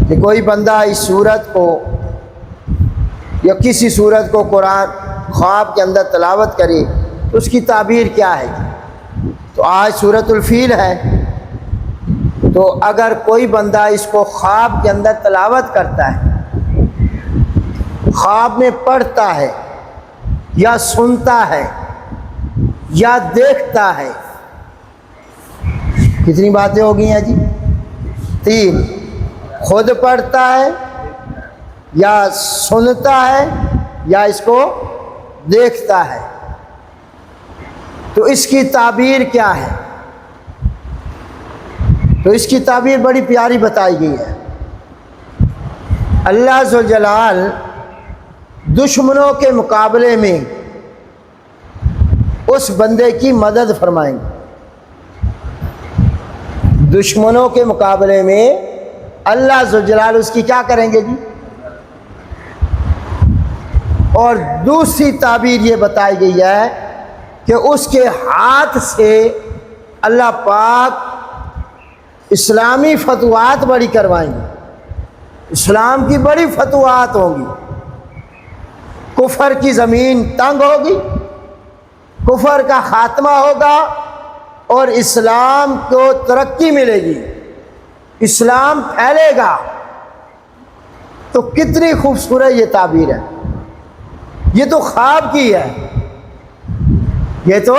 کہ کوئی بندہ اس صورت کو یا کسی صورت کو قرآن خواب کے اندر تلاوت کرے تو اس کی تعبیر کیا ہے؟ تو آج سورۃ الفیل ہے، تو اگر کوئی بندہ اس کو خواب کے اندر تلاوت کرتا ہے، خواب میں پڑھتا ہے یا سنتا ہے یا دیکھتا ہے، کتنی باتیں ہو گئی ہیں جی؟ 3، خود پڑھتا ہے یا سنتا ہے یا اس کو دیکھتا ہے، تو اس کی تعبیر کیا ہے؟ تو اس کی تعبیر بڑی پیاری بتائی گئی ہے۔ اللہ ذوالجلال دشمنوں کے مقابلے میں اس بندے کی مدد فرمائیں گے۔ دشمنوں کے مقابلے میں اللہ ذوالجلال اس کی کیا کریں گے جی؟ اور دوسری تعبیر یہ بتائی گئی ہے کہ اس کے ہاتھ سے اللہ پاک اسلامی فتوحات بڑی کروائیں گے، اسلام کی بڑی فتوحات ہوں گی، کفر کی زمین تنگ ہوگی، کفر کا خاتمہ ہوگا اور اسلام کو ترقی ملے گی، اسلام پھیلے گا۔ تو کتنی خوبصورت یہ تعبیر ہے، یہ تو خواب کی ہے، یہ تو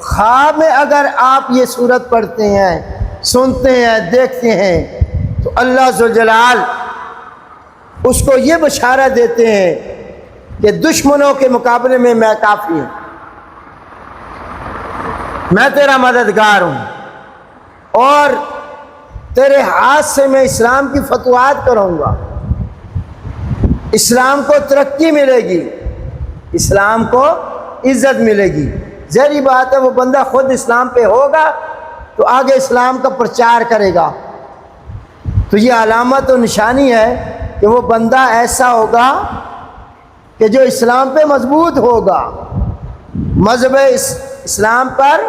خواب میں اگر آپ یہ صورت پڑھتے ہیں، سنتے ہیں، دیکھتے ہیں تو اللہ ذوالجلال اس کو یہ بشارت دیتے ہیں کہ دشمنوں کے مقابلے میں میں کافی ہوں، میں تیرا مددگار ہوں، اور تیرے ہاتھ سے میں اسلام کی فتوحات کروں گا، اسلام کو ترقی ملے گی، اسلام کو عزت ملے گی۔ ظاہری بات ہے وہ بندہ خود اسلام پہ ہوگا تو آگے اسلام کا پرچار کرے گا، تو یہ علامت و نشانی ہے کہ وہ بندہ ایسا ہوگا کہ جو اسلام پہ مضبوط ہوگا، مذہب اسلام پر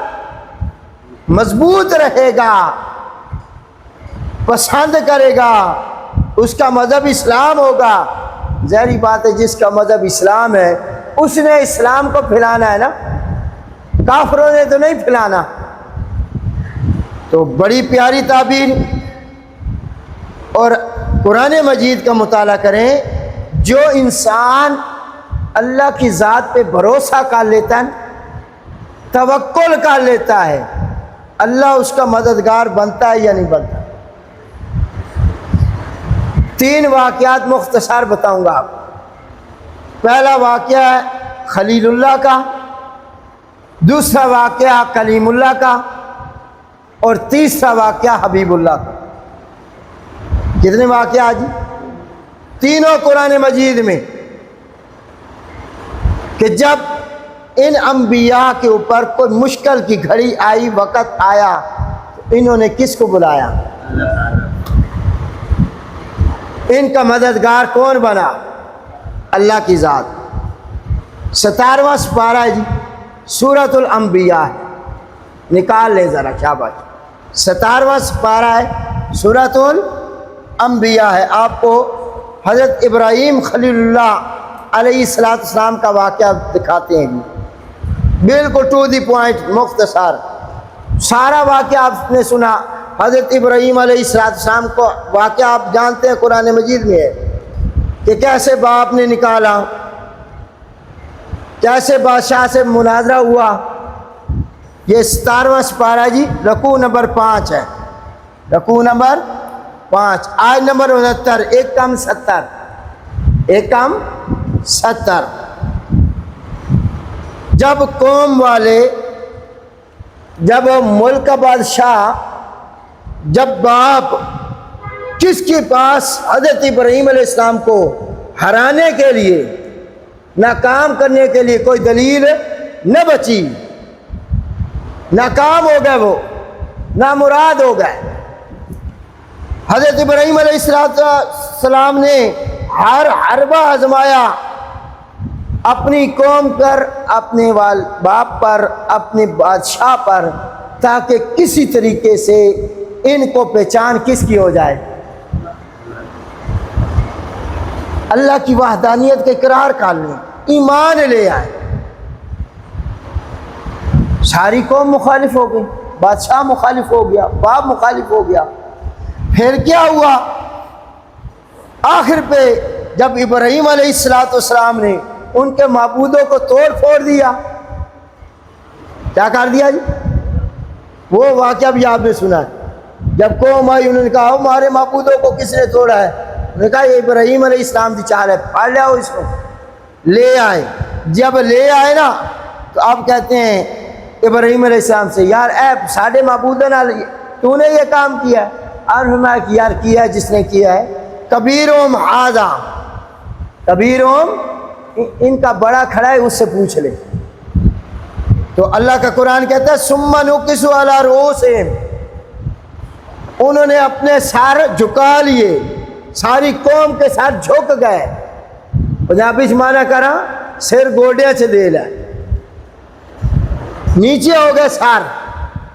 مضبوط رہے گا، پسند کرے گا، اس کا مذہب اسلام ہوگا۔ ظاہری بات ہے جس کا مذہب اسلام ہے اس نے اسلام کو پھیلانا ہے نا، کافروں نے تو نہیں پھیلانا۔ تو بڑی پیاری تعبیر، اور قرآن مجید کا مطالعہ کریں، جو انسان اللہ کی ذات پہ بھروسہ کر لیتا ہے، توکل کر لیتا ہے، اللہ اس کا مددگار بنتا ہے یا نہیں بنتا؟ 3 واقعات مختصر بتاؤں گا آپ کو۔ پہلا واقعہ ہے خلیل اللہ کا، دوسرا واقعہ کلیم اللہ کا، اور تیسرا واقعہ حبیب اللہ کا۔ کتنے واقعات جی؟ تینوں قرآن مجید میں، کہ جب ان انبیاء کے اوپر کوئی مشکل کی گھڑی آئی، وقت آیا، تو انہوں نے کس کو بلایا؟ ان کا مددگار کون بنا؟ اللہ کی ذات۔ 17واں سپارہ ہے جی، سورۃ الانبیاء ہے، نکال لے ذرا شاباش۔ 17واں سپارہ ہے، سورۃ الانبیاء ہے۔ آپ کو حضرت ابراہیم خلیل اللہ علیہ السلام کا واقعہ دکھاتے ہیں جی، بالکل ٹو دی پوائنٹ، مختصر۔ سارا واقعہ آپ نے سنا، حضرت ابراہیم علیہ السلام کو واقعہ آپ جانتے ہیں، قرآن مجید میں ہے کہ کیسے باپ نے نکالا، کیسے بادشاہ سے مناظرہ ہوا۔ یہ 17واں سپارہ جی، رکوع نمبر 5 ہے، رکوع نمبر 5، آیت نمبر 69، 1 کم 70، 1 کم 70۔ جب قوم والے، جب ملک کا بادشاہ، جب باپ کس کے پاس حضرت ابراہیم علیہ السلام کو ہرانے کے لیے، ناکام کرنے کے لیے کوئی دلیل نہ بچی، ناکام ہو گئے، وہ نامراد ہو گئے۔ حضرت ابراہیم علیہ السلام نے ہر حربہ آزمایا اپنی قوم پر، اپنے باپ پر، اپنے بادشاہ پر، تاکہ کسی طریقے سے ان کو پہچان کس کی ہو جائے؟ اللہ کی وحدانیت کے اقرار کر لیں، ایمان لے آئیں۔ ساری قوم مخالف ہو گئی، بادشاہ مخالف ہو گیا، باپ مخالف ہو گیا۔ پھر کیا ہوا؟ آخر پہ جب ابراہیم علیہ السلام نے ان کے معبودوں کو توڑ پھوڑ دیا، کیا کر دیا جی؟ وہ واقعہ بھی آپ نے سنا ہے۔ جب قوم آئی انہوں نے کہا ہمارے معبودوں کو کس نے توڑا ہے؟ انہوں نے کہا یہ ابراہیم علیہ السلام کی چال ہے، پھاڑ لاؤ اس کو۔ لے آئے، جب لے آئے نا تو آپ کہتے ہیں ابراہیم علیہ السلام سے، یار اے ساڑھے معبودوں نہ تو نے یہ کام کیا ہے؟ اور فرمایا کہ یار کیا ہے جس نے کیا ہے، کبیرہم ھذا، کبیرہم ان کا بڑا کھڑا ہے، اس سے پوچھ لے۔ تو اللہ کا قرآن کہتا ہے ثم نکسوا علی رؤوسہم، انہوں نے اپنے سر جھکا لیے، ساری قوم کے سر جھک گئے۔ پنجابی سے معنی کرا سر گوڈے سے دے لے، نیچے ہو گئے سر،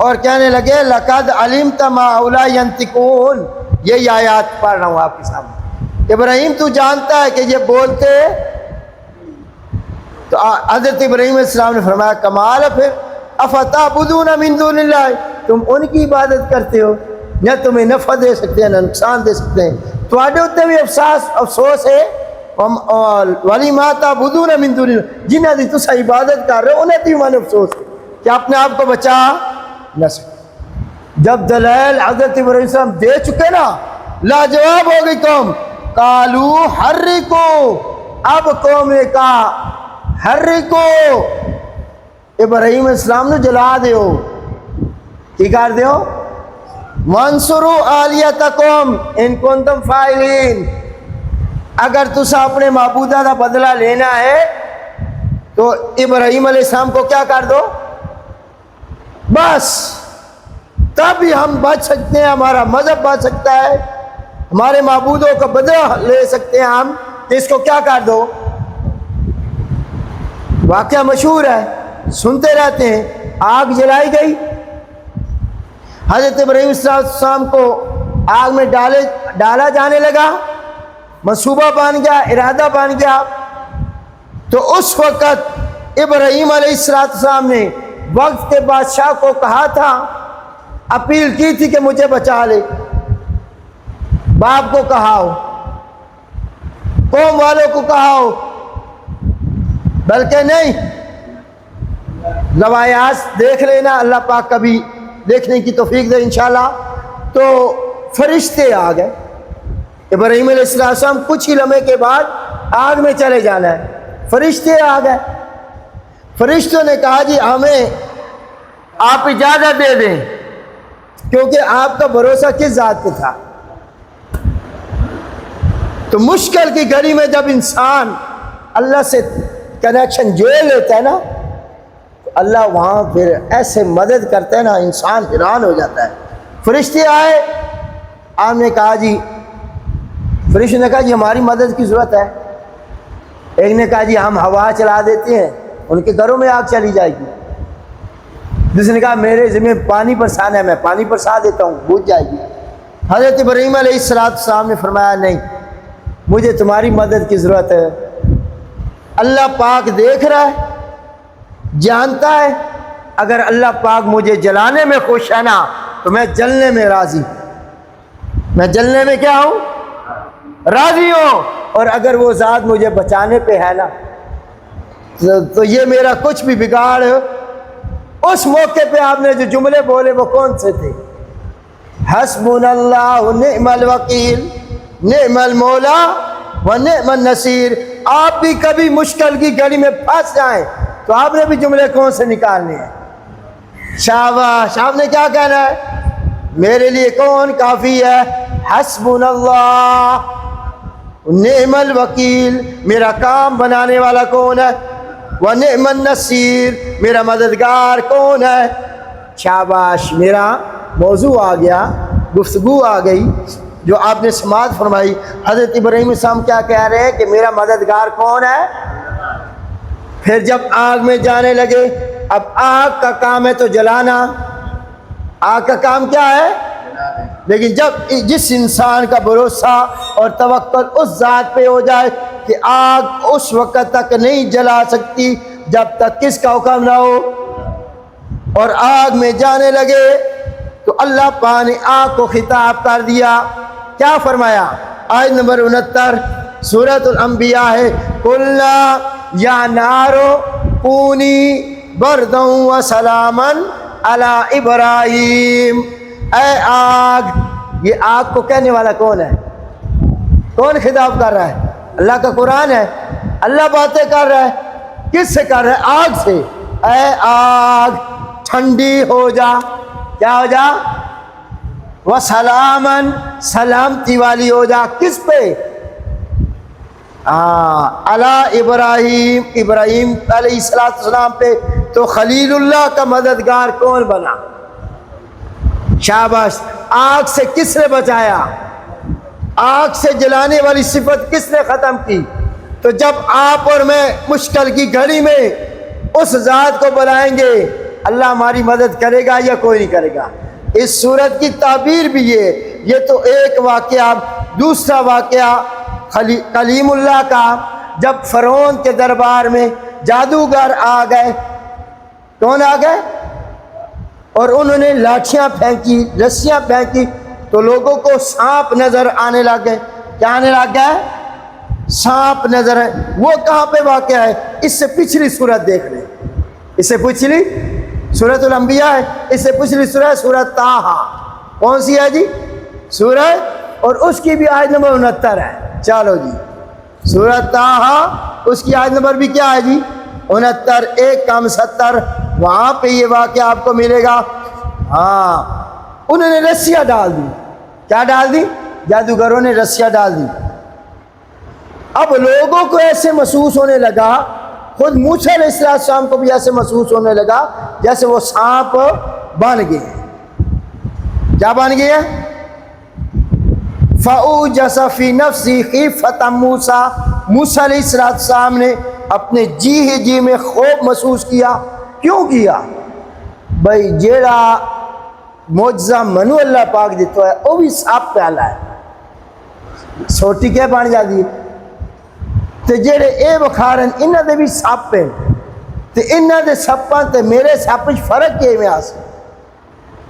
اور کہنے لگے لقد علمت ما هؤلاء ينطقون۔ یہی آیات پڑھ رہا ہوں آپ کے سامنے۔ ابراہیم تو جانتا ہے کہ یہ بولتے، تو حضرت ابراہیم علیہ السلام نے فرمایا کمال ہے پھر، افتعبدون من دون اللہ، تم ان کی عبادت کرتے ہو، نہ تمہیں نفع دے سکتے ہیں نہ نقصان دے سکتے ہیں، تواڈے اتنے بھی افسوس ہے، ولی ما تعبدون من دون اللہ، جنہاں دی تسا عبادت کر رہے ہو انہیں تیمان افسوس ہے کہ اپنے آپ کو بچا نہ سکتے۔ جب دلائل حضرت ابراہیم علیہ السلام دے چکے نا، لاجواب ہو گئی قوم، قالو حرکو، اب قوم نے کہا حرکو، ابراہیم علیہ السلام نے جلا دیو، کی کر دیو، وانصروا آلیتکم ان کنتم فاعلین، اگر تسا اپنے معبودہ کا بدلہ لینا ہے تو ابراہیم علیہ السلام کو کیا کر دو، بس تب ہی ہم بچ سکتے ہیں، ہمارا مذہب بچ سکتا ہے، ہمارے معبودوں کا بدلہ لے سکتے ہیں ہم، اس کو کیا کر دو۔ واقعہ مشہور ہے، سنتے رہتے ہیں۔ آگ جلائی گئی، حضرت ابراہیم علیہ السلام کو آگ میں ڈالا جانے لگا، منصوبہ بن گیا، ارادہ بن گیا۔ تو اس وقت ابراہیم علیہ السلام نے وقت کے بادشاہ کو کہا تھا، اپیل کی تھی کہ مجھے بچا لے، باپ کو کہا ہو، قوم والوں کو کہا ہو، بلکہ نہیں، روایات دیکھ لینا، اللہ پاک کبھی دیکھنے کی توفیق دے انشاءاللہ۔ تو فرشتے آ گئے، ابراہیم علیہ السلام کچھ ہی لمحے کے بعد آگ میں چلے جانا ہے، فرشتے آ گئے۔ فرشتوں نے کہا جی ہمیں آپ اجازت دے دیں، کیونکہ آپ کا بھروسہ کس ذات پہ تھا۔ تو مشکل کی گھڑی میں جب انسان اللہ سے کنیکشن جوڑ لیتا ہے نا، تو اللہ وہاں پھر ایسے مدد کرتا ہے نا، انسان حیران ہو جاتا ہے۔ فرشتے آئے، آپ نے کہا جی، فرشتے نے کہا جی ہماری مدد کی ضرورت ہے۔ ایک نے کہا جی ہم ہوا چلا دیتے ہیں، ان کے گھروں میں آگ چلی جائے گی۔ دوسرے نے کہا میرے ذمہ پانی برسانا ہے، میں پانی برسا دیتا ہوں، بجھ جائے گی۔ حضرت ابراہیم علیہ السلام نے فرمایا نہیں، مجھے تمہاری مدد کی ضرورت ہے۔ اللہ پاک دیکھ رہا ہے، جانتا ہے، اگر اللہ پاک مجھے جلانے میں خوش ہے نا تو میں جلنے میں راضی، میں جلنے میں کیا ہوں، راضی ہوں، اور اگر وہ ذات مجھے بچانے پہ ہے نا تو یہ میرا کچھ بھی بگاڑ۔ اس موقع پہ آپ نے جو جملے بولے وہ کون سے تھے؟ حسبنا اللہ نعم الوکیل نعم المولا و نعم النصیر۔ آپ بھی کبھی مشکل کی گھڑی میں پھنس جائیں تو آپ نے بھی جملے کون سے نکالنے ہیں؟ شاباش، آپ نے کیا کہنا ہے؟ میرے لیے کون کافی ہے؟ حسبنا اللہ نعم الوکیل، میرا کام بنانے والا کون ہے؟ وَنِعْمَ النَّصِيرُ، میرا مددگار کون ہے؟ شاباش، میرا موضوع آ گیا، گفتگو آ گئی جو آپ نے سماعت فرمائی۔ حضرت ابراہیم السلام کیا کہہ رہے ہیں کہ میرا مددگار کون ہے؟ پھر جب آگ میں جانے لگے، اب آگ کا کام ہے تو جلانا، آگ کا کام کیا ہے؟ لیکن جب جس انسان کا بھروسہ اور توکل اس ذات پہ ہو جائے کہ آگ اس وقت تک نہیں جلا سکتی جب تک کس کا حکم نہ ہو. اور آگ میں جانے لگے تو اللہ پاک نے آگ کو خطاب کر دیا. کیا فرمایا؟ آیت نمبر 69 سورۃ الانبیاء ہے. قُلْنَا یا نارو کونی بردًا وسلاما علی ابراہیم. اے آگ، یہ آگ کو کہنے والا کون ہے؟ کون خطاب کر رہا ہے؟ اللہ کا قرآن ہے. اللہ باتیں کر رہا ہے. کس سے کر رہا ہے؟ آگ سے. اے آگ ٹھنڈی ہو جا. کیا ہو جا؟ وسلامن، سلامتی والی ہو جا. کس پہ؟ علی ابراہیم، ابراہیم علیہ السلام پہ. تو خلیل اللہ کا مددگار کون بنا؟ شاباش. آگ سے کس نے بچایا؟ آگ سے جلانے والی صفت کس نے ختم کی؟ تو جب آپ اور میں مشکل کی گھڑی میں اس ذات کو بلائیں گے، اللہ ہماری مدد کرے گا یا کوئی نہیں کرے گا؟ اس صورت کی تعبیر بھی یہ تو ایک واقعہ. دوسرا واقعہ کلیم اللہ کا، جب فرعون کے دربار میں جادوگر آ گئے. کون آ گئے؟ اور انہوں نے لاٹھیاں پھینکی، رسیاں پھینکی تو لوگوں کو سانپ نظر آنے لگ گئے. کیا آنے لگ گئے؟ سانپ نظر ہے. وہ کہاں پہ واقع ہے؟ اس سے پچھلی صورت دیکھ لیں. اس سے پچھلی سورۃ الانبیاء ہے. اس سے پچھلی سورت سورۃ طٰہٰ. کون سی ہے جی؟ سورت، اور اس کی بھی آیت نمبر 69 ہے. چلو جی، سورۃ طٰہٰ، اس کی آیت نمبر بھی کیا ہے جی؟ 69. 1 کم 70. وہاں پہ یہ واقعہ آپ کو ملے گا. ہاں، انہوں نے رسیاں ڈال دی. کیا ڈال دی؟ جادوگروں نے رسیاں ڈال دی. اب لوگوں کو ایسے محسوس ہونے لگا، خود موسیٰ علیہ السلام کو بھی ایسے محسوس ہونے لگا جیسے وہ سانپ بن گئے. کیا بن گئے؟ فَأَوْجَسَ فِي نَفْسِهِ خِیفَةً مُوسَىٰ. موسیٰ علیہ السلام نے اپنے جی میں خوف محسوس کیا. کیوں کیا؟ بھائی جیڑا معجزہ منو اللہ پاک دیتا ہے وہ بھی سانپ پہ آلا ہے. سوٹی کیا بن جاتی ہے؟ تے جیڑے اے بخارن انہاں دے بھی سپ ہیں تے انہاں دے سپاں تے میرے سپ وچ فرق کیویں آ سی؟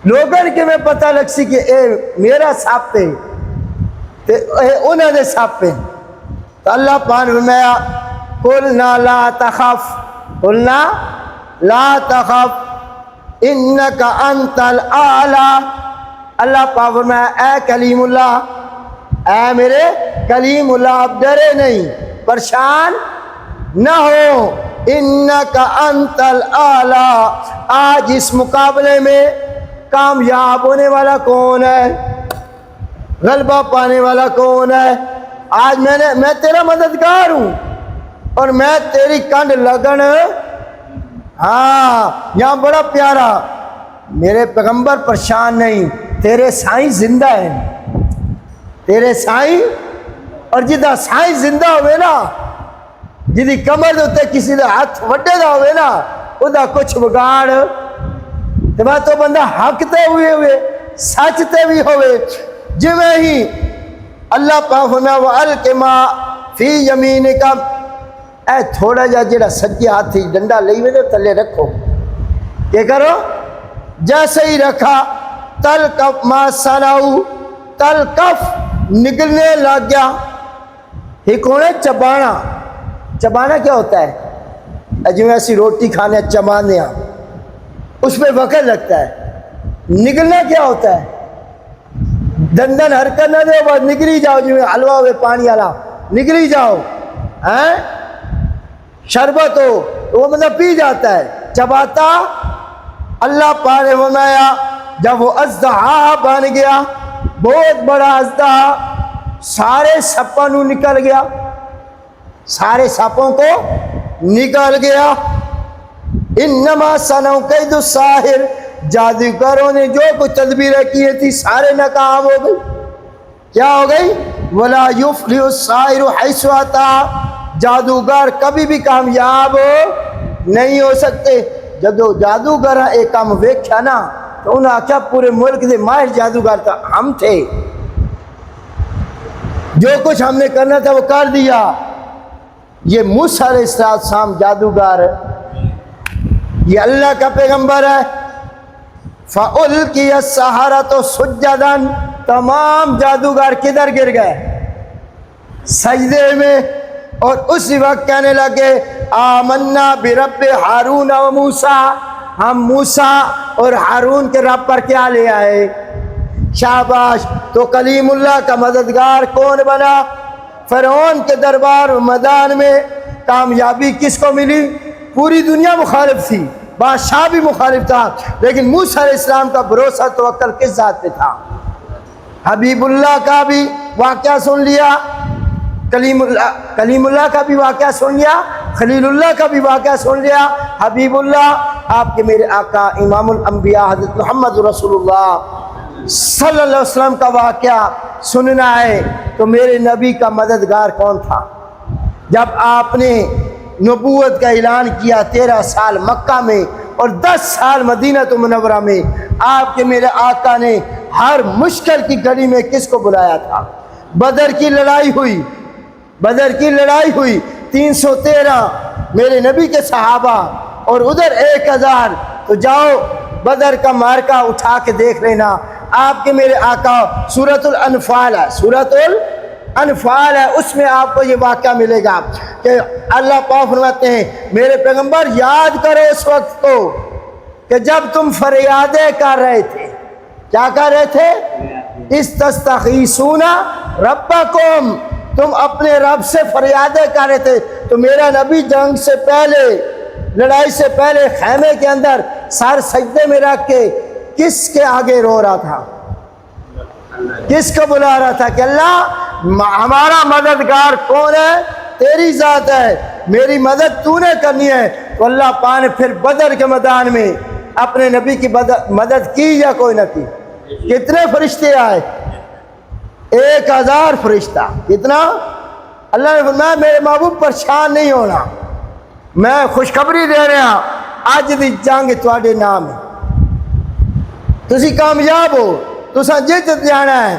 لوگاں کے میں پتہ لگ سی کہ اے میرا سپ ہے تے اے انہاں دے سپ ہیں. تو اللہ پاک نے فرمایا قُلْنَا لَا تَخَفْ، قُلْنَا لَا تَخَفْ إِنَّكَ أَنْتَ الْأَعْلَىٰ. اللہ پاک فرمایا اے کلیم اللہ، اے میرے کلیم اللہ، آپ ڈرے نہیں، پریشان نہ ہو. انک انت الاعلی. آج اس مقابلے میں کامیاب ہونے والا کون ہے؟ غلبہ پانے والا کون ہے؟ آج میں تیرا مددگار ہوں اور میں تیری کنڈ لگن. ہاں، یہاں بڑا پیارا، میرے پیغمبر پریشان نہیں، تیرے سائیں زندہ ہیں. تیرے سائیں، اور جدہ سائیں زندہ ہوئے نا، جدی کمر ہوتے کسی دے ہاتھ وڈے دا ہوئے نا، او دا کچھ بگاڑ تو بندہ حق تے ہوئے سچ تے بھی ہوئے. جو میں ہی اللہ پاک فرمایا وَأَلْقِ مَا فِي يَمِينِكَ. اے تھوڑا جا جڑا سجے ہاتھی ڈنڈا لئی ہوئے تلے رکھو. کیا کرو؟ جیسے ہی رکھا تلقف ما صنعوا، تلقف نگلنے لگ گیا. ایک ہونا چبانا. چبانا کیا ہوتا ہے؟ جو ایسی روٹی کھانے چبانے ہیں، اس پہ وقت لگتا ہے. نگلنا کیا ہوتا ہے؟ دندن حرکت نہ دے بس نگلی جاؤ. جو حلوہ ہوئے پانی والا نگلی جاؤ. شربت ہو تو وہ مطلب پی جاتا ہے. چباتا اللہ پاک نے فرمایا جب وہ اژدہا بن گیا، بہت بڑا اژدہا، سارے سپاں نو نکل گیا، سارے سپوں کو نکل گیا. انما صنعوا کید الساحر. جادوگروں نے جو کچھ تدبیریں کی تھی سارے ناکام ہو گئی. کیا ہو گئی؟ ولا یفلح الساحر حیث اتی. جادوگر کبھی بھی کامیاب نہیں ہو سکتے. جب جادوگر ایک کام ویکھیا نا تو انہوں نے آخیا پورے ملک دے ماہر جادوگر تھا ہم تھے، جو کچھ ہم نے کرنا تھا وہ کر دیا. یہ موسیٰ علیہ السلام جادوگر ہے، یہ اللہ کا پیغمبر ہے۔ فَأُلْقِيَ السَّحَرَةُ سُجَّدًا، تمام جادوگر کدھر گر گئے؟ سجدے میں، اور اسی وقت کہنے لگے آمنا برب ہارون و موسیٰ، ہم موسیٰ اور ہارون کے رب پر کیا لے آئے؟ شاباش۔ تو کلیم اللہ کا مددگار کون بنا؟ فرعون کے دربار و میدان میں کامیابی کس کو ملی؟ پوری دنیا مخالف تھی، بادشاہ بھی مخالف تھا، لیکن موسیٰ علیہ السلام کا بھروسہ توکل کس ذات پہ تھا؟ حبیب اللہ کا بھی واقعہ سن لیا، کلیم اللہ کا بھی واقعہ سن لیا، خلیل اللہ کا بھی واقعہ سن لیا، حبیب اللہ آپ کے میرے آقا امام الانبیاء حضرت محمد رسول اللہ صلی اللہ علیہ وسلم کا واقعہ سننا ہے تو میرے نبی کا مددگار کون تھا؟ جب آپ نے نبوت کا اعلان کیا 13 سال مکہ میں اور 10 سال مدینہ منورہ میں، آپ کے میرے آقا نے ہر مشکل کی گھڑی میں کس کو بلایا تھا؟ بدر کی لڑائی ہوئی، بدر کی لڑائی ہوئی، 313 میرے نبی کے صحابہ اور ادھر 1000، تو جاؤ بدر کا مارکہ اٹھا کے دیکھ لینا، آپ کے میرے آقا سورۃ الانفال ہے، سورۃ الانفال ہے، اس میں آپ کو یہ واقعہ ملے گا کہ اللہ پاک فرماتے ہیں میرے پیغمبر یاد کرو اس وقت کو کہ جب تم فریادیں کر رہے تھے، کیا کر رہے تھے؟ استستغیثون ربکم، تم اپنے رب سے فریادیں کر رہے تھے، تو میرا نبی جنگ سے پہلے، لڑائی سے پہلے خیمے کے اندر سر سجدے میں رکھ کے کس کے آگے رو رہا تھا؟ کس کو بلا رہا تھا کہ اللہ ہمارا مددگار کون ہے؟ تیری ذات ہے، میری مدد تو نے کرنی ہے۔ تو اللہ پاک نے پھر بدر کے میدان میں اپنے نبی کی مدد کی یا کوئی نہ کی؟ کتنے فرشتے آئے؟ 1000 فرشتہ۔ کتنا؟ اللہ نے فرمایا میرے محبوب پریشان نہیں ہونا، میں خوشخبری دے رہا اج دی جنگ تواڈے نام ہے، تسی کامیاب ہو، تساں جیت جانا ہے۔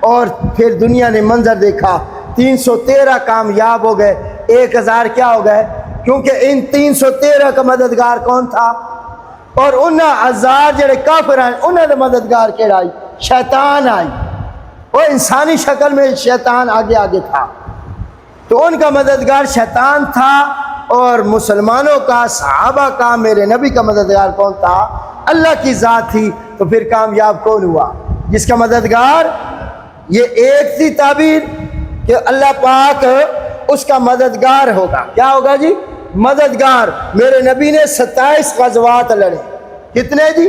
اور پھر دنیا نے منظر دیکھا، 313 کامیاب ہو گئے، 1000 کیا ہو گئے؟ کیونکہ ان 313 کا مددگار کون تھا؟ اور انہاں 1000 جڑے کافر ہیں انہاں دا مددگار کیڑا آئی؟ شیطان آئی، وہ انسانی شکل میں شیطان آگے آگے تھا، تو ان کا مددگار شیطان تھا، اور مسلمانوں کا، صحابہ کا، میرے نبی کا مددگار کون تھا؟ اللہ کی ذات تھی۔ تو پھر کامیاب کون ہوا؟ جس کا مددگار، یہ ایک تھی تعبیر کہ اللہ پاک اس کا مددگار ہوگا۔ کیا ہوگا جی؟ مددگار۔ میرے نبی نے 27 غزوات لڑے، کتنے جی؟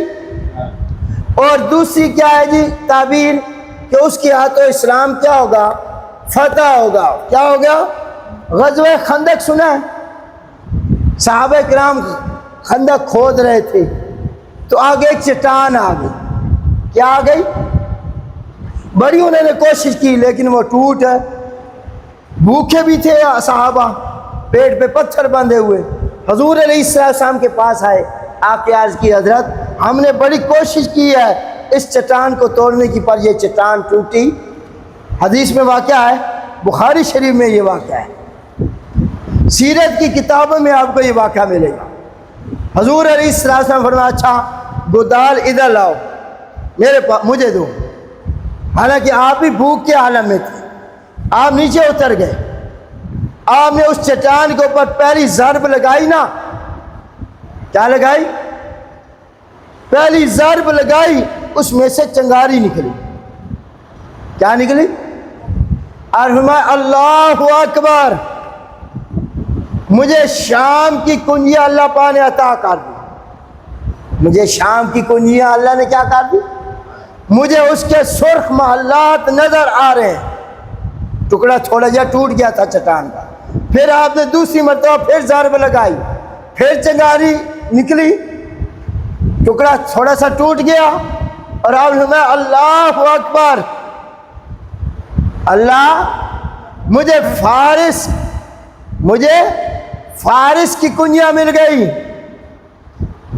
اور دوسری کیا ہے جی تعبیر کہ اس کے ہاتھوں اسلام کیا ہوگا؟ فتح ہوگا۔ کیا ہوگا؟ غزوہ خندق سنا ہے؟ صحابہ کرام خندق کھود رہے تھے تو آگے ایک چٹان آ گئی۔ کیا آ گئی؟ بڑی انہوں نے کوشش کی لیکن وہ ٹوٹ ہے۔ بھوکے بھی تھے صحابہ، پیٹ پہ پتھر باندھے ہوئے، حضور علیہ السلام کے پاس آئے، آپ کے عرض کی حضرت ہم نے بڑی کوشش کی ہے اس چٹان کو توڑنے کی، پر یہ چٹان ٹوٹی۔ حدیث میں واقعہ ہے، بخاری شریف میں یہ واقعہ ہے، سیرت کی کتابوں میں آپ کو یہ واقعہ ملے گا۔ حضور علیہ السلام فرمایا اچھا گودال ادھر لاؤ، میرے پاس مجھے دو۔ حالانکہ آپ بھی بھوک کے عالم میں تھے، آپ نیچے اتر گئے، آپ نے اس چٹان کے اوپر پہلی ضرب لگائی نا، کیا لگائی؟ پہلی ضرب لگائی، اس میں سے چنگاری نکلی۔ کیا نکلی؟ اور فرمایا اللہ اکبر، مجھے شام کی کنجیاں اللہ پاک نے عطا کر دی، مجھے شام کی کنجیاں اللہ نے کیا کر دی؟ مجھے اس کے سرخ محلات نظر آ رہے ہیں۔ ٹکڑا تھوڑا جا ٹوٹ گیا تھا چٹان کا، پھر آپ نے دوسری مرتبہ پھر ضرب لگائی، پھر چنگاری نکلی، ٹکڑا تھوڑا سا ٹوٹ گیا، اور آپ نے اللہ اکبر، اللہ مجھے فارس کی کنجیاں مل گئی،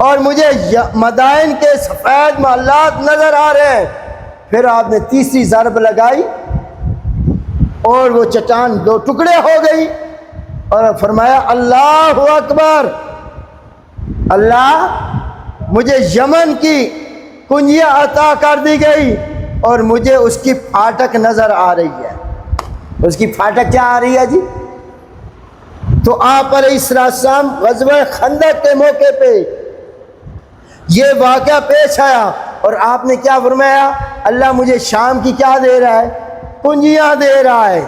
اور مجھے مدائن کے سفید محلات نظر آ رہے ہیں۔ پھر آپ نے تیسری ضرب لگائی اور وہ چٹان 2 ٹکڑے ہو گئی، اور فرمایا اللہ اکبر، اللہ مجھے یمن کی کنجیاں عطا کر دی گئی اور مجھے اس کی پھاٹک نظر آ رہی ہے۔ اس کی پھاٹک کیا آ رہی ہے جی؟ تو آپ علیہ السلام غزوہ خندق کے موقع پہ یہ واقعہ پیش آیا اور آپ نے کیا فرمایا؟ اللہ مجھے شام کی کیا دے رہا ہے؟ کنجیاں دے رہا ہے،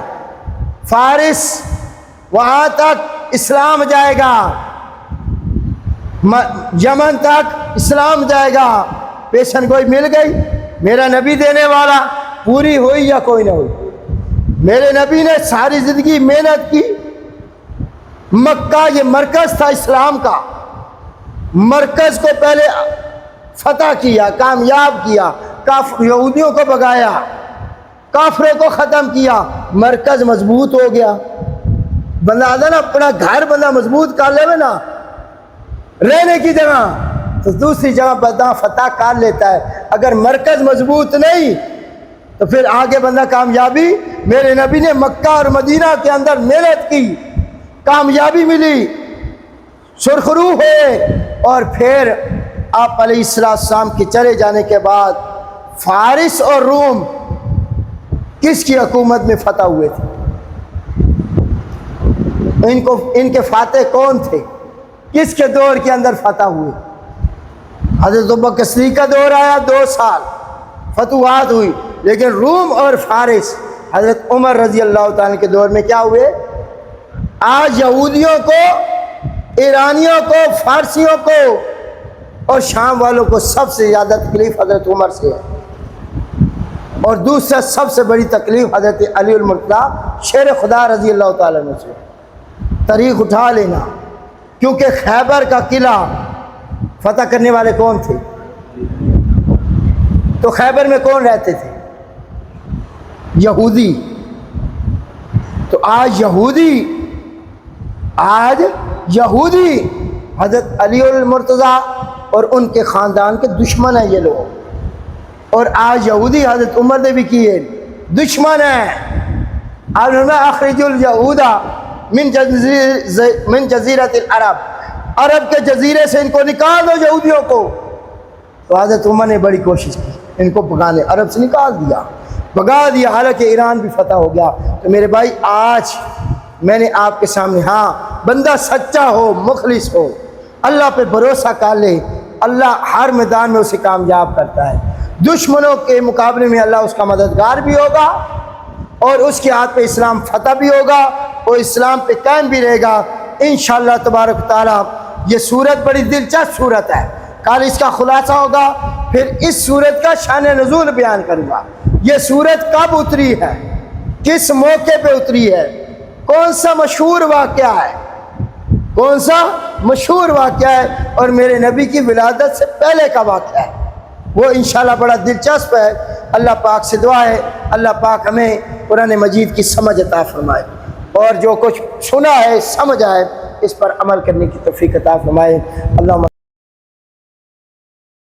فارس وہاں تک اسلام جائے گا، یمن تک اسلام جائے گا۔ پیشن گوئی مل گئی، میرا نبی دینے والا، پوری ہوئی یا کوئی نہ ہوئی؟ میرے نبی نے ساری زندگی محنت کی، مکہ یہ مرکز تھا اسلام کا، مرکز کو پہلے فتح کیا، کامیاب کیا، یہودیوں کو بھگایا، کافروں کو ختم کیا، مرکز مضبوط ہو گیا۔ بندہ آدھا نا اپنا گھر بندہ مضبوط کر لے نا رہنے کی جگہ، تو دوسری جگہ بندہ فتح کر لیتا ہے۔ اگر مرکز مضبوط نہیں تو پھر آگے بندہ کامیابی، میرے نبی نے مکہ اور مدینہ کے اندر محنت کی، کامیابی ملی، سرخرو ہوئے، اور پھر آپ علیہ السلام کے چلے جانے کے بعد فارس اور روم کس کی حکومت میں فتح ہوئے تھے؟ ان کے فاتح کون تھے؟ کس کے دور کے اندر فتح ہوئے؟ حضرت ابوبکر صدیق کا دور آیا، 2 سال فتوحات ہوئی، لیکن روم اور فارس حضرت عمر رضی اللہ تعالیٰ کے دور میں کیا ہوئے؟ آج یہودیوں کو، ایرانیوں کو، فارسیوں کو اور شام والوں کو سب سے زیادہ تکلیف حضرت عمر سے ہے، اور دوسرا سب سے بڑی تکلیف حضرت علی المرتضیٰ شیر خدا رضی اللہ تعالیٰ عنہ سے۔ طریق اٹھا لینا، کیونکہ خیبر کا قلعہ فتح کرنے والے کون تھے؟ تو خیبر میں کون رہتے تھے؟ یہودی۔ تو آج یہودی حضرت علی المرتضیٰ اور ان کے خاندان کے دشمن ہیں یہ لوگ، اور آج یہودی حضرت عمر نے بھی کیے دشمن ہیں۔ اخرج الیہود من جزیرۃ العرب، عرب کے جزیرے سے ان کو نکال دو یہودیوں کو۔ تو حضرت عمر نے بڑی کوشش کی ان کو بھگانے، عرب سے نکال دیا، بھگا دیا، حالانکہ ایران بھی فتح ہو گیا۔ تو میرے بھائی آج میں نے آپ کے سامنے، ہاں بندہ سچا ہو، مخلص ہو، اللہ پہ بھروسہ کر لے، اللہ ہر میدان میں اسے کامیاب کرتا ہے۔ دشمنوں کے مقابلے میں اللہ اس کا مددگار بھی ہوگا، اور اس کے ہاتھ پہ اسلام فتح بھی ہوگا، اور اسلام پہ قائم بھی رہے گا انشاءاللہ تبارک تعالیٰ۔ یہ سورت بڑی دلچسپ سورت ہے، کل اس کا خلاصہ ہوگا، پھر اس سورت کا شان نزول بیان کروں گا۔ یہ سورت کب اتری ہے، کس موقع پہ اتری ہے، کون سا مشہور واقعہ ہے، کون سا مشہور واقعہ ہے، اور میرے نبی کی ولادت سے پہلے کا واقعہ ہے، وہ انشاءاللہ بڑا دلچسپ ہے۔ اللہ پاک سے دعا ہے اللہ پاک ہمیں قرآن مجید کی سمجھ عطا فرمائے، اور جو کچھ سنا ہے، سمجھ آئے، اس پر عمل کرنے کی توفیق عطا فرمائے۔ اللہ